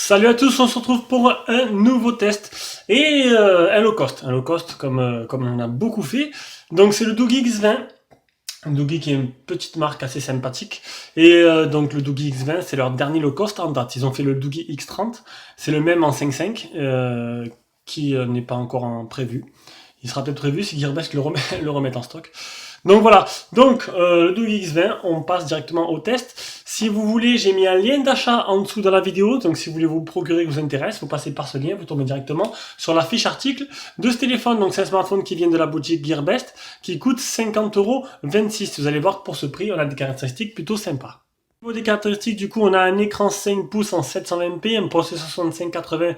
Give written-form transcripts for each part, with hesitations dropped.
Salut à tous, on se retrouve pour un nouveau test et un low cost comme on en a beaucoup fait. Donc c'est le Doogee X20, Doogee qui est une petite marque assez sympathique et donc le Doogee X20 c'est leur dernier low cost en date. Ils ont fait le Doogee X30, c'est le même en 5.5 qui n'est pas encore en prévu. Il sera peut-être prévu si Gearbest le remet en stock. Donc voilà, le Doogee X20, on passe directement au test. Si vous voulez, j'ai mis un lien d'achat en dessous de la vidéo, donc si vous voulez vous procurer, vous intéresse, vous passez par ce lien, vous tombez directement sur la fiche article de ce téléphone. Donc c'est un smartphone qui vient de la boutique Gearbest, qui coûte 50,26 €. Vous allez voir que pour ce prix, on a des caractéristiques plutôt sympas. Au niveau des caractéristiques, du coup, on a un écran 5 pouces en 720p, un processeur 6580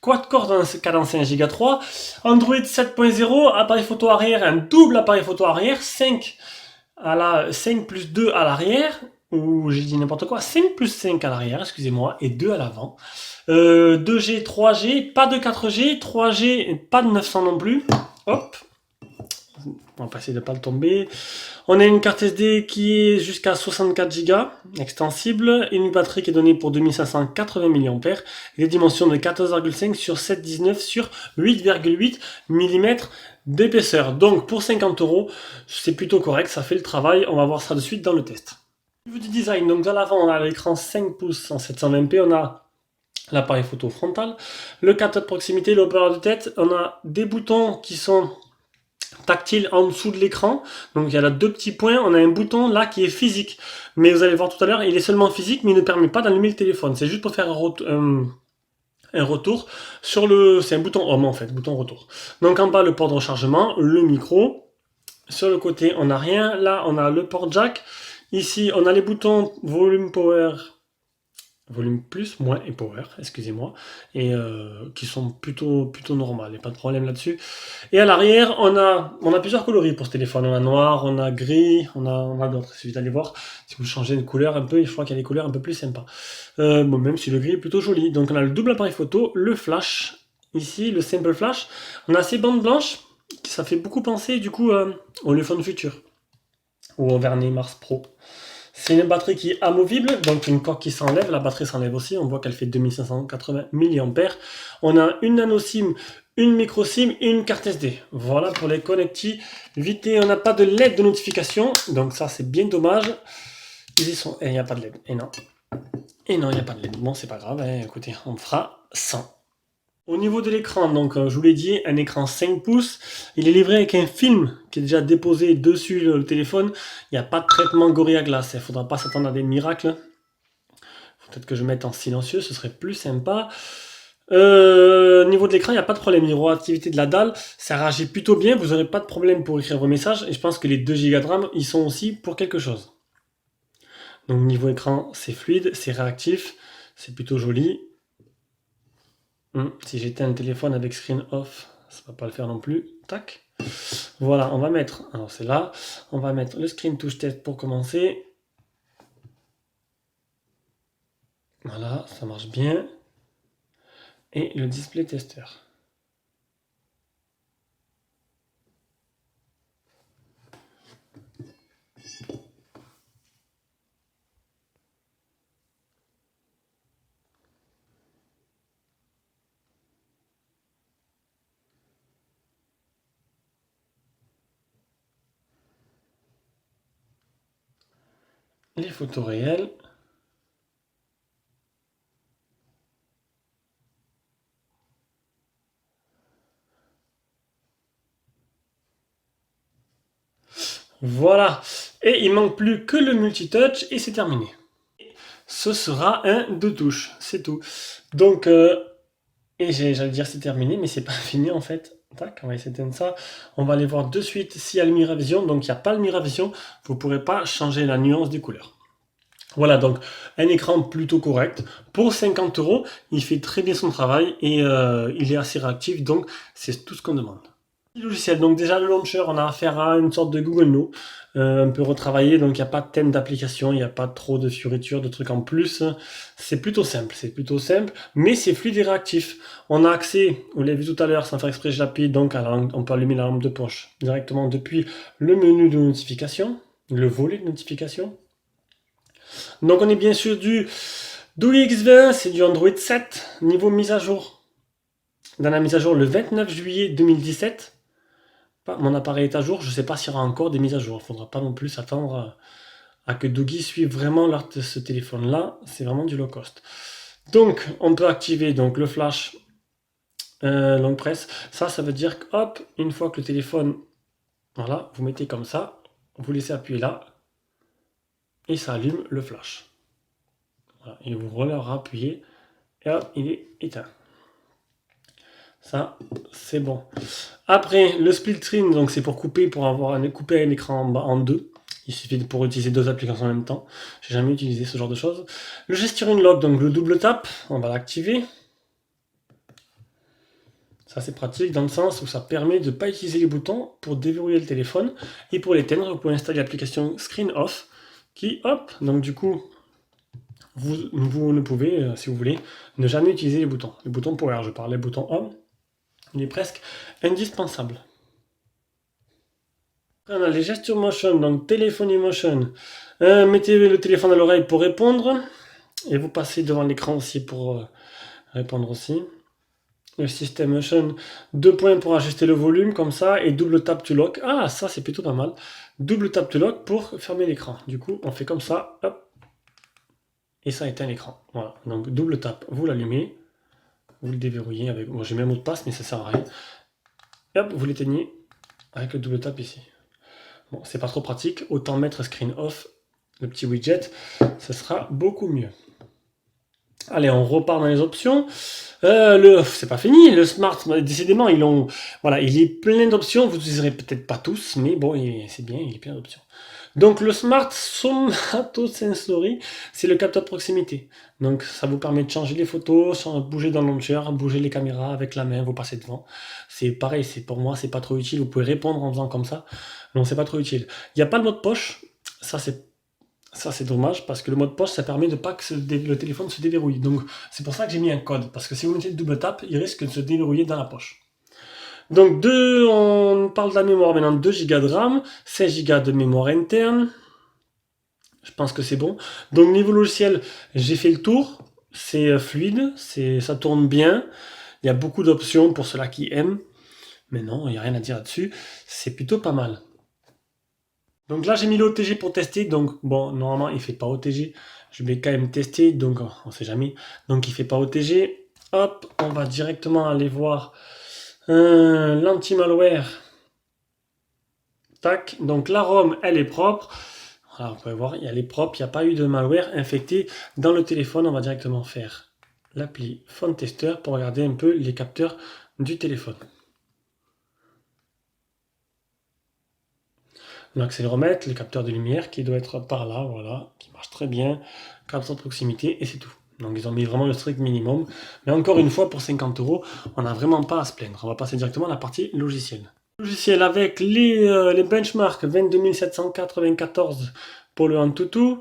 quad-core dans un cadence 5 Go 3, Android 7.0, appareil photo arrière, un double appareil photo arrière, 5 plus 2 à l'arrière, ou j'ai dit n'importe quoi, 5 plus 5 à l'arrière, excusez-moi, et 2 à l'avant. 2G, 3G, pas de 4G, 3G, pas de 900 non plus. Hop, on va essayer de ne pas le tomber. On a une carte SD qui est jusqu'à 64 Go, extensible, et une batterie qui est donnée pour 2580 mAh, et des dimensions de 14,5 sur 7,19 sur 8,8 mm d'épaisseur. Donc pour 50 €, c'est plutôt correct, ça fait le travail, on va voir ça de suite dans le test. Au niveau du design, donc à l'avant on a l'écran 5 pouces en 720p, on a l'appareil photo frontal, le capteur de proximité, l'opérateur de tête, on a des boutons qui sont tactile en dessous de l'écran, donc il y a là deux petits points, on a un bouton là qui est physique, mais vous allez voir tout à l'heure, il est seulement physique, mais il ne permet pas d'allumer le téléphone, c'est juste pour faire un retour sur le, c'est un bouton home en fait, bouton retour. Donc en bas le port de rechargement, le micro, sur le côté on n'a rien, là on a le port jack, ici on a les boutons volume power, volume plus, moins et power, excusez-moi, et qui sont plutôt normales, il n'y a pas de problème là-dessus. Et à l'arrière, on a plusieurs coloris pour ce téléphone, on a noir, on a gris, on a d'autres, il suffit d'aller voir, si vous changez de couleur un peu, je crois qu'il y a des couleurs un peu plus sympas. Bon, même si le gris est plutôt joli, donc on a le double appareil photo, le flash, ici, le simple flash, on a ces bandes blanches, ça fait beaucoup penser du coup au iPhone futur, ou au Vernet Mars Pro. C'est une batterie qui est amovible, donc une coque qui s'enlève, la batterie s'enlève aussi, on voit qu'elle fait 2580 mAh. On a une nano SIM, une micro SIM et une carte SD. Voilà pour les connectivités. On n'a pas de LED de notification, donc ça c'est bien dommage. Ils y sont, et il n'y a pas de LED, et non. Et non, il n'y a pas de LED. Bon, c'est pas grave, hein. Écoutez, on fera 100. Au niveau de l'écran, donc je vous l'ai dit, un écran 5 pouces, il est livré avec un film qui est déjà déposé dessus le téléphone, il n'y a pas de traitement Gorilla Glass, il ne faudra pas s'attendre à des miracles. Peut-être que je mette en silencieux, ce serait plus sympa. Au niveau de l'écran, il n'y a pas de problème, niveau activité de la dalle, ça réagit plutôt bien, vous n'aurez pas de problème pour écrire vos messages, et je pense que les 2 Go de RAM, ils sont aussi pour quelque chose. Donc niveau écran, c'est fluide, c'est réactif, c'est plutôt joli. Si j'étais un téléphone avec screen off, ça va pas le faire non plus. Tac. Voilà, on va mettre, alors c'est là, on va mettre le screen touch test pour commencer. Voilà, ça marche bien. Et le display tester. Les photos réelles. Voilà. Et il manque plus que le multitouch et c'est terminé. Ce sera un 2 touches, c'est tout. Donc, et j'allais dire c'est terminé, mais c'est pas fini en fait. Tac, on va essayer d'éteindre ça. On va aller voir de suite s'il y a le Miravision. Donc il n'y a pas le Miravision, vous ne pourrez pas changer la nuance des couleurs. Voilà, donc un écran plutôt correct. Pour 50 €, il fait très bien son travail et il est assez réactif, donc c'est tout ce qu'on demande. Le logiciel, donc déjà le launcher, on a affaire à une sorte de Google No, un peu retravaillé, donc il n'y a pas de thème d'application, il n'y a pas trop de fioritures, de trucs en plus. C'est plutôt simple, mais c'est fluide et réactif. On a accès, vous l'avez vu tout à l'heure, sans faire exprès, j'appuie, donc on peut allumer la lampe de poche directement depuis le menu de notification, le volet de notification. Donc on est bien sûr du Douyi X20, c'est du Android 7, niveau mise à jour. Dans la mise à jour le 29 juillet 2017, mon appareil est à jour, je ne sais pas s'il y aura encore des mises à jour. Il ne faudra pas non plus s'attendre à que Douyi suive vraiment ce téléphone-là. C'est vraiment du low cost. Donc, on peut activer donc, le flash longue presse. Ça veut dire que, hop, une fois que le téléphone, voilà, vous mettez comme ça, vous laissez appuyer là, et ça allume le flash. Voilà, et vous rappuyez, et hop, il est éteint. Ça, c'est bon. Après, le split screen, donc c'est pour couper, couper un écran en deux. Il suffit pour utiliser deux applications en même temps. J'ai jamais utilisé ce genre de choses. Le gesturing lock, donc le double tap, on va l'activer. Ça c'est pratique dans le sens où ça permet de ne pas utiliser les boutons pour déverrouiller le téléphone. Et pour l'éteindre, vous pouvez installer l'application Screen Off qui, hop, donc du coup, vous ne pouvez, si vous voulez, ne jamais utiliser les boutons. Les boutons power, je parle des boutons Home. Il est presque indispensable. Après, on a les gestures motion, donc téléphone motion. Mettez le téléphone à l'oreille pour répondre. Et vous passez devant l'écran aussi pour répondre aussi. Le system motion, 2 points pour ajuster le volume comme ça. Et double tap to lock. Ah, ça c'est plutôt pas mal. Double tap to lock pour fermer l'écran. Du coup, on fait comme ça. Hop. Et ça éteint l'écran. Voilà. Donc double tap, vous l'allumez. Vous le déverrouillez avec. Bon, j'ai mis un mot de passe, mais ça sert à rien. Et hop, vous l'éteignez avec le double tap ici. Bon, c'est pas trop pratique, autant mettre screen off, le petit widget, ce sera beaucoup mieux. Allez, on repart dans les options. C'est pas fini, le smart, décidément, voilà, il est plein d'options, vous n'utiliserez peut-être pas tous, mais bon, c'est bien, il est plein d'options. Donc le Smart Somatosensory, c'est le capteur de proximité. Donc ça vous permet de changer les photos, sans bouger dans le launcher, bouger les caméras avec la main, vous passez devant. C'est pareil, pour moi, c'est pas trop utile. Vous pouvez répondre en faisant comme ça. Non, c'est pas trop utile. Il n'y a pas le mode poche. Ça c'est dommage parce que le mode poche, ça permet de pas que le téléphone se déverrouille. Donc c'est pour ça que j'ai mis un code. Parce que si vous mettez le double tap, il risque de se déverrouiller dans la poche. Donc on parle de la mémoire maintenant, 2 Go de RAM, 16 Go de mémoire interne. Je pense que c'est bon. Donc niveau logiciel, j'ai fait le tour. C'est fluide, ça tourne bien. Il y a beaucoup d'options pour ceux-là qui aiment. Mais non, il n'y a rien à dire là-dessus. C'est plutôt pas mal. Donc là, j'ai mis l'OTG pour tester. Donc bon, normalement, il ne fait pas OTG. Je vais quand même tester, donc on ne sait jamais. Donc il ne fait pas OTG. Hop, on va directement aller voir l'anti-malware. Tac, donc la ROM, elle est propre. Voilà, vous pouvez voir, elle est propre, il n'y a pas eu de malware infecté dans le téléphone. On va directement faire l'appli Phone Tester pour regarder un peu les capteurs du téléphone. L'accéléromètre, le capteur de lumière qui doit être par là, voilà, qui marche très bien, capteur de proximité et c'est tout. Donc ils ont mis vraiment le strict minimum. Mais encore une fois, pour 50 €, on n'a vraiment pas à se plaindre. On va passer directement à la partie logicielle. Logiciel avec les benchmarks 22 794 pour le Antutu.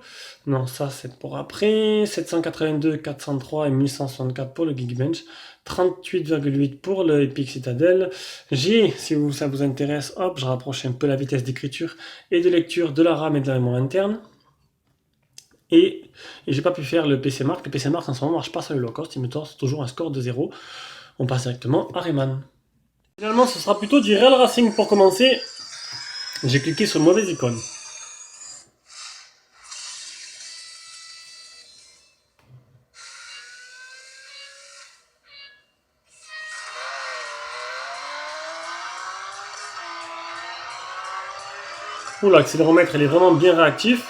Non, ça c'est pour après. 782, 403 et 1164 pour le Geekbench. 38,8 pour le Epic Citadel. J'ai, si ça vous intéresse, hop, je rapproche un peu la vitesse d'écriture et de lecture de la RAM et de la mémoire interne. Et j'ai pas pu faire le PC Mark. Le PC Mark en ce moment marche pas sur le low cost, il me torse toujours un score de 0. On passe directement à Rayman. Finalement, ce sera plutôt du Real Racing pour commencer. J'ai cliqué sur mauvaise icône. Oula, l'accéléromètre, il est vraiment bien réactif.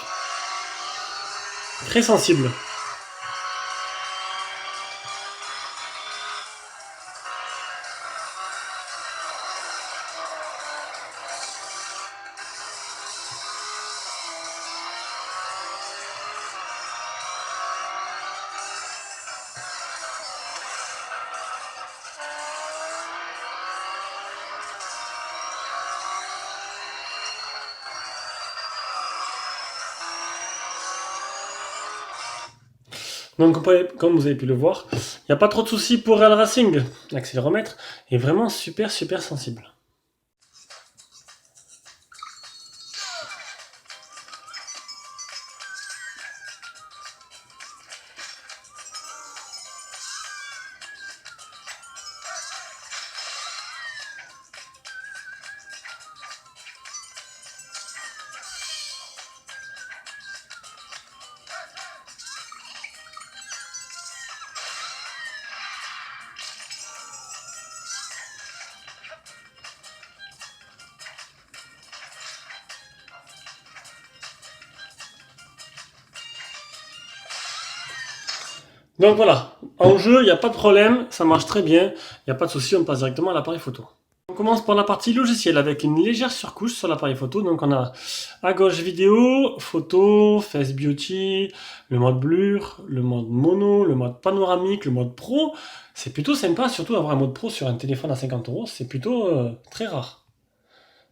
Très sensible. Donc, comme vous avez pu le voir, il n'y a pas trop de soucis pour Real Racing. L'accéléromètre est vraiment super sensible. Donc voilà, en jeu, il n'y a pas de problème, ça marche très bien, il n'y a pas de souci, on passe directement à l'appareil photo. On commence par la partie logicielle avec une légère surcouche sur l'appareil photo. Donc on a à gauche vidéo, photo, face beauty, le mode blur, le mode mono, le mode panoramique, le mode pro. C'est plutôt sympa, surtout avoir un mode pro sur un téléphone à 50 euros, c'est plutôt très rare.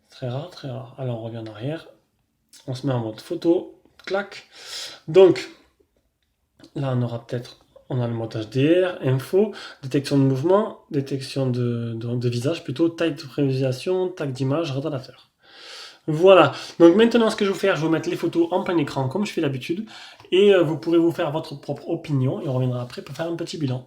Très rare, très rare. Alors on revient en arrière, on se met en mode photo, clac. Donc là on aura peut-être, on a le mode HDR, info, détection de mouvement, détection de visage plutôt, taille de prévisualisation, taille d'image, retardataire. Voilà, donc maintenant ce que je vais vous faire, je vais vous mettre les photos en plein écran comme je fais d'habitude, et vous pourrez vous faire votre propre opinion, et on reviendra après pour faire un petit bilan.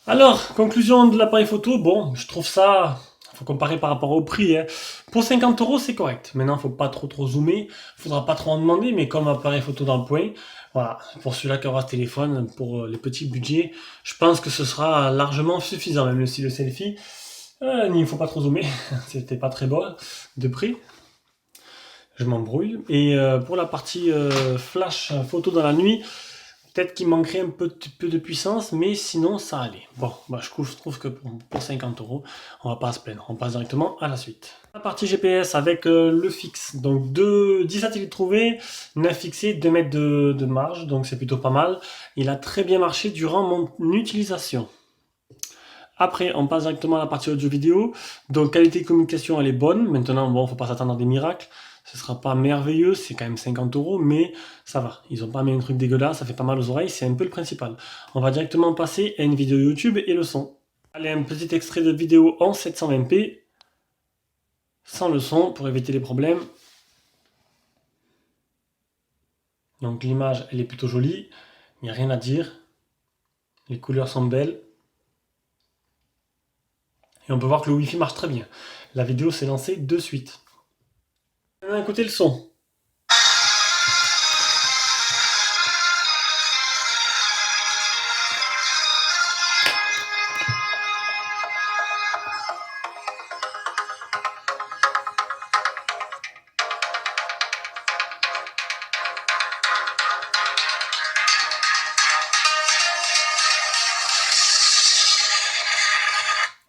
Alors, conclusion de l'appareil photo, bon, je trouve ça, faut comparer par rapport au prix, hein. Pour 50 euros, c'est correct. Maintenant, faut pas trop zoomer, faudra pas trop en demander, mais comme appareil photo dans le point, voilà, pour celui-là qui aura ce téléphone, pour les petits budgets, je pense que ce sera largement suffisant, même si le selfie, il faut pas trop zoomer, c'était pas très beau de prix, je m'embrouille. Et pour la partie flash photo dans la nuit, peut-être qu'il manquerait un petit peu de puissance, mais sinon ça allait. Bon, bah, je trouve que pour 50 euros, on va pas se plaindre. On passe directement à la suite. La partie GPS avec le fixe. Donc 10 satellites trouvés, 9 fixés, 2 mètres de marge, donc c'est plutôt pas mal. Il a très bien marché durant mon utilisation. Après, on passe directement à la partie audio-vidéo. Donc, qualité de communication, elle est bonne. Maintenant, bon, faut pas s'attendre à des miracles. Ce sera pas merveilleux, c'est quand même 50 euros, mais ça va. Ils ont pas mis un truc dégueulasse, ça fait pas mal aux oreilles, c'est un peu le principal. On va directement passer à une vidéo YouTube et le son. Allez, un petit extrait de vidéo en 720p, sans le son, pour éviter les problèmes. Donc, l'image, elle est plutôt jolie. Il n'y a rien à dire. Les couleurs sont belles. Et on peut voir que le Wi-Fi marche très bien. La vidéo s'est lancée de suite. Maintenant, écoutez le son.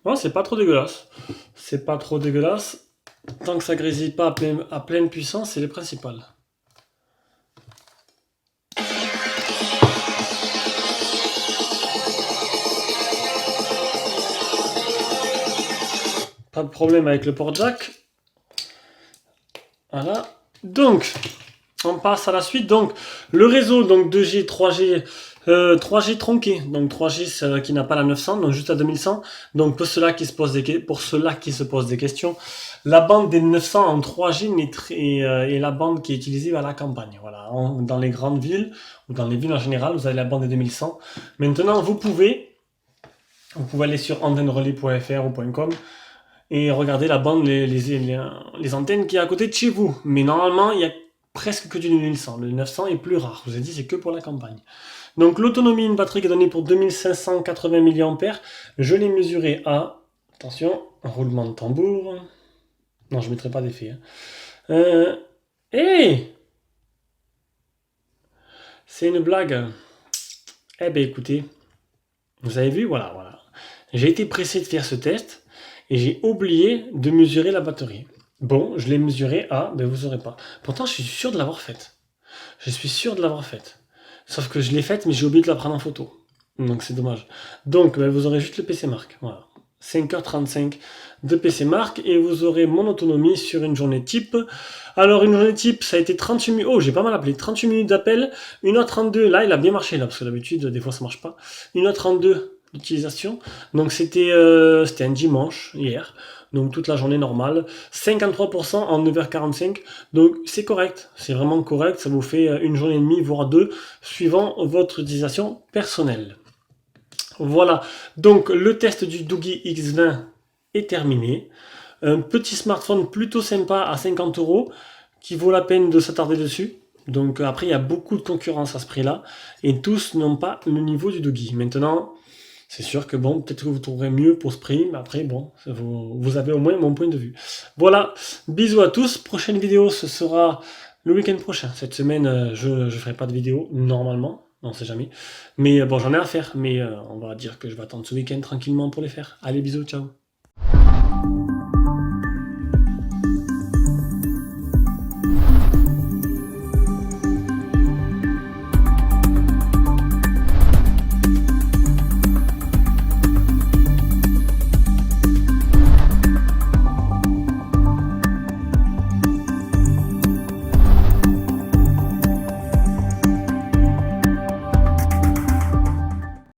Ouais, c'est pas trop dégueulasse. C'est pas trop dégueulasse. Tant que ça grésille pas à pleine puissance, c'est le principal. Pas de problème avec le port jack. Voilà. Donc, on passe à la suite. Donc, le réseau, donc 2G, 3G, 3G tronqué. Donc 3G qui n'a pas la 900, donc juste à 2100. Donc pour ceux-là qui se posent des questions, la bande des 900 en 3G est la bande qui est utilisée à la campagne. Voilà, dans les grandes villes ou dans les villes en général, vous avez la bande des 2100. Maintenant, vous pouvez aller sur antennerelais.fr ou .com et regarder la bande, les antennes qui est à côté de chez vous. Mais normalement, il y a presque que du 2100. Le 900 est plus rare. Je vous ai dit, c'est que pour la campagne. Donc l'autonomie, une batterie qui est donnée pour 2580 mAh. Je l'ai mesuré à, attention, un roulement de tambour. Non, je ne mettrai pas d'effet. Hein. Et C'est une blague. Eh bien écoutez, vous avez vu, voilà. J'ai été pressé de faire ce test et j'ai oublié de mesurer la batterie. Bon, je l'ai mesuré, ben vous saurez pas. Pourtant, je suis sûr de l'avoir faite. Je suis sûr de l'avoir faite. Sauf que je l'ai faite, mais j'ai oublié de la prendre en photo. Donc c'est dommage. Donc ben, vous aurez juste le PC Mark. Voilà. 5h35 de PC Mark et vous aurez mon autonomie sur une journée type. Alors une journée type, ça a été 38 minutes. Oh, j'ai pas mal appelé. 38 minutes d'appel, 1h32. Là, il a bien marché là, parce que d'habitude, des fois ça marche pas. 1h32 d'utilisation. Donc c'était un dimanche hier. Donc toute la journée normale. 53% en 9h45. Donc c'est correct. C'est vraiment correct. Ça vous fait une journée et demie, voire deux, suivant votre utilisation personnelle. Voilà, donc le test du Doogee X20 est terminé. Un petit smartphone plutôt sympa à 50 € qui vaut la peine de s'attarder dessus. Donc après, il y a beaucoup de concurrence à ce prix-là et tous n'ont pas le niveau du Doogee. Maintenant, c'est sûr que bon, peut-être que vous trouverez mieux pour ce prix, mais après, bon, vous avez au moins mon point de vue. Voilà, bisous à tous. Prochaine vidéo, ce sera le week-end prochain. Cette semaine, je ferai pas de vidéo, normalement. On sait jamais. Mais bon, j'en ai à faire. Mais on va dire que je vais attendre ce week-end tranquillement pour les faire. Allez, bisous, ciao.